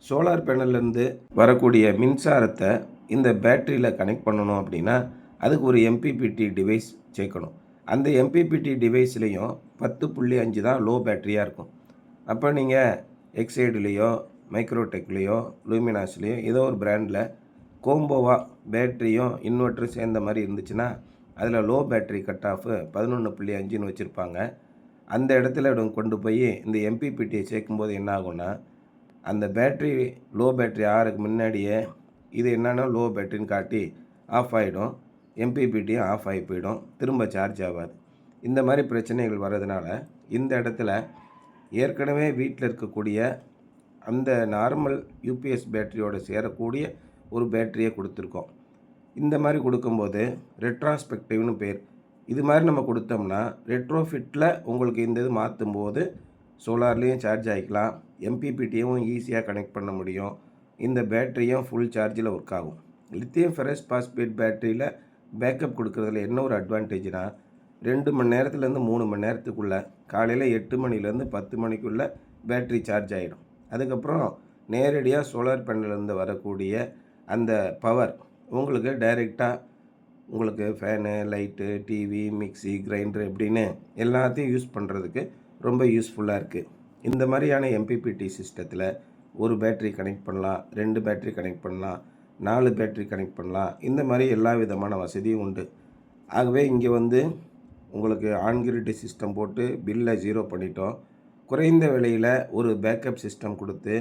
Solar பேனல்லேருந்து வரக்கூடிய மின்சாரத்தை இந்த பேட்டரியில் கனெக்ட் பண்ணணும் அப்படின்னா அதுக்கு ஒரு எம்பிபிடி டிவைஸ் சேர்க்கணும். அந்த எம்பிபிடி டிவைஸ்லேயும் 10.5 தான் லோ பேட்டரியாக இருக்கும். அப்போ நீங்கள் எக்ஸைடுலேயோ மைக்ரோடெக்லேயோ லூமினாஸ்லேயோ ஏதோ ஒரு பிராண்டில் கோம்போவாக பேட்டரியும் இன்வெர்ட்டரும் சேர்ந்த மாதிரி இருந்துச்சுன்னா அதில் லோ பேட்டரி கட் ஆஃப் 11.5ன்னு வச்சுருப்பாங்க. அந்த இடத்துல கொண்டு போய் இந்த எம்பிபிடியை சேர்க்கும்போது என்ன ஆகும்னா, அந்த பேட்ரி லோ பேட்ரி ஆகிறதுக்கு முன்னாடியே இது என்னென்னா லோ பேட்டரின்னு காட்டி ஆஃப் ஆகிடும். எம்பிபிடியும் ஆஃப் ஆகி போயிடும், திரும்ப சார்ஜ் ஆகாது. இந்த மாதிரி பிரச்சனைகள் வர்றதுனால இந்த இடத்துல ஏற்கனவே வீட்டில் இருக்கக்கூடிய அந்த நார்மல் யூபிஎஸ் பேட்டரியோடு சேரக்கூடிய ஒரு பேட்டரியை கொடுத்துருக்கோம். இந்த மாதிரி கொடுக்கும்போது ரெட்ராஸ்பெக்டிவ்னு பேர். இது மாதிரி நம்ம கொடுத்தோம்னா ரெட்ரோஃபிட்டில் உங்களுக்கு இந்த இது மாற்றும்போது சோலார்லேயும் சார்ஜ் ஆகிக்கலாம், எம்பிபிடியும் ஈஸியாக கனெக்ட் பண்ண முடியும், இந்த பேட்டரியும் ஃபுல் சார்ஜில் ஒர்க் ஆகும். லித்தியம் ஃபெரஸ் பாஸ்பேட் பேட்டரியில் பேக்கப் கொடுக்குறதுல என்ன ஒரு அட்வான்டேஜ்னால் 2 மணி நேரத்துலேருந்து 3 மணி நேரத்துக்குள்ளே காலையில் 8 மணிலேருந்து 10 மணிக்குள்ளே பேட்டரி சார்ஜ் ஆகிடும். அதுக்கப்புறம் நேரடியாக சோலார் பேனல்லேருந்து வரக்கூடிய அந்த பவர் உங்களுக்கு டைரெக்டாக உங்களுக்கு fan, light, TV, mixie, grinder இப்படின்னு எல்லாத்தையும் யூஸ் பண்ணுறதுக்கு ரொம்ப யூஸ்ஃபுல்லாக இருக்குது. இந்த மாதிரியான எம்பிபிடி சிஸ்டத்தில் ஒரு பேட்ரி கனெக்ட் பண்ணலாம், 2 பேட்ரி கனெக்ட் பண்ணலாம், 4 பேட்ரி கனெக்ட் பண்ணலாம். இந்த மாதிரி எல்லா விதமான வசதியும் உண்டு. ஆகவே இங்கே உங்களுக்கு ஆன்கிரிட் சிஸ்டம் போட்டு பில்லை 0 பண்ணிட்டோம். குறைந்த விலையில் ஒரு பேக்கப் சிஸ்டம் கொடுத்து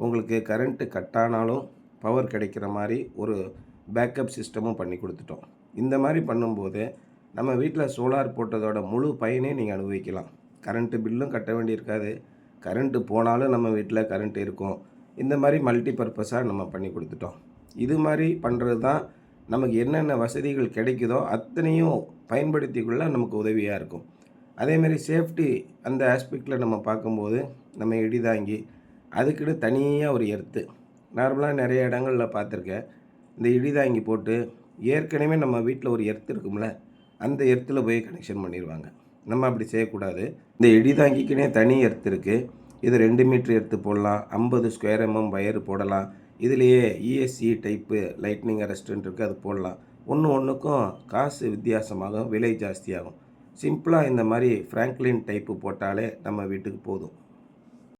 உங்களுக்கு கரண்ட்டு கட் ஆனாலும் பவர் கிடைக்கிற மாதிரி ஒரு பேக்கப் சிஸ்டமும் பண்ணி கொடுத்துட்டோம். இந்த மாதிரி பண்ணும்போது நம்ம வீட்டில் சோலார் போட்டதோட முழு பயனையும் நீங்கள் அனுபவிக்கலாம். கரண்ட்டு பில்லும் கட்ட வேண்டியிருக்காது, கரண்ட்டு போனாலும் நம்ம வீட்டில் கரண்ட் இருக்கும். இந்த மாதிரி மல்டி பர்பஸாக நம்ம பண்ணி கொடுத்துட்டோம். இது மாதிரி பண்ணுறது தான் நமக்கு என்னென்ன வசதிகள் கிடைக்குதோ அத்தனையும் பயன்படுத்திக்குள்ள நமக்கு உதவியாக இருக்கும். அதேமாதிரி சேஃப்டி அந்த ஆஸ்பெக்டில் நம்ம பார்க்கும்போது நம்ம இடிதாங்கி அதுக்குன்னு தனியாக ஒரு எர்த்து நார்மலாக நிறைய இடங்களில் பார்த்துருக்கேன். இந்த இடிதாங்கி போட்டு ஏற்கனவே நம்ம வீட்டில் ஒரு எர்த்து இருக்கும்ல, அந்த எர்த்தில் போய் கனெக்ஷன் பண்ணிடுவாங்க. நம்ம அப்படி செய்யக்கூடாது. இந்த இடிதாங்கிக்குனே தனி எர்த்து இருக்குது. இது 2 மீட்டர் எர்த்து போடலாம், 50 ஸ்கொயர் வயர் போடலாம். இதுலேயே இஎஸ்சி டைப்பு லைட்னிங் அரெஸ்டன்ட் இருக்குது, அது போடலாம். ஒன்றுக்கும் காசு வித்தியாசமாகும், விலை ஜாஸ்தியாகும். சிம்பிளாக இந்த மாதிரி ஃப்ராங்க்லின் டைப்பு போட்டாலே நம்ம வீட்டுக்கு போதும்.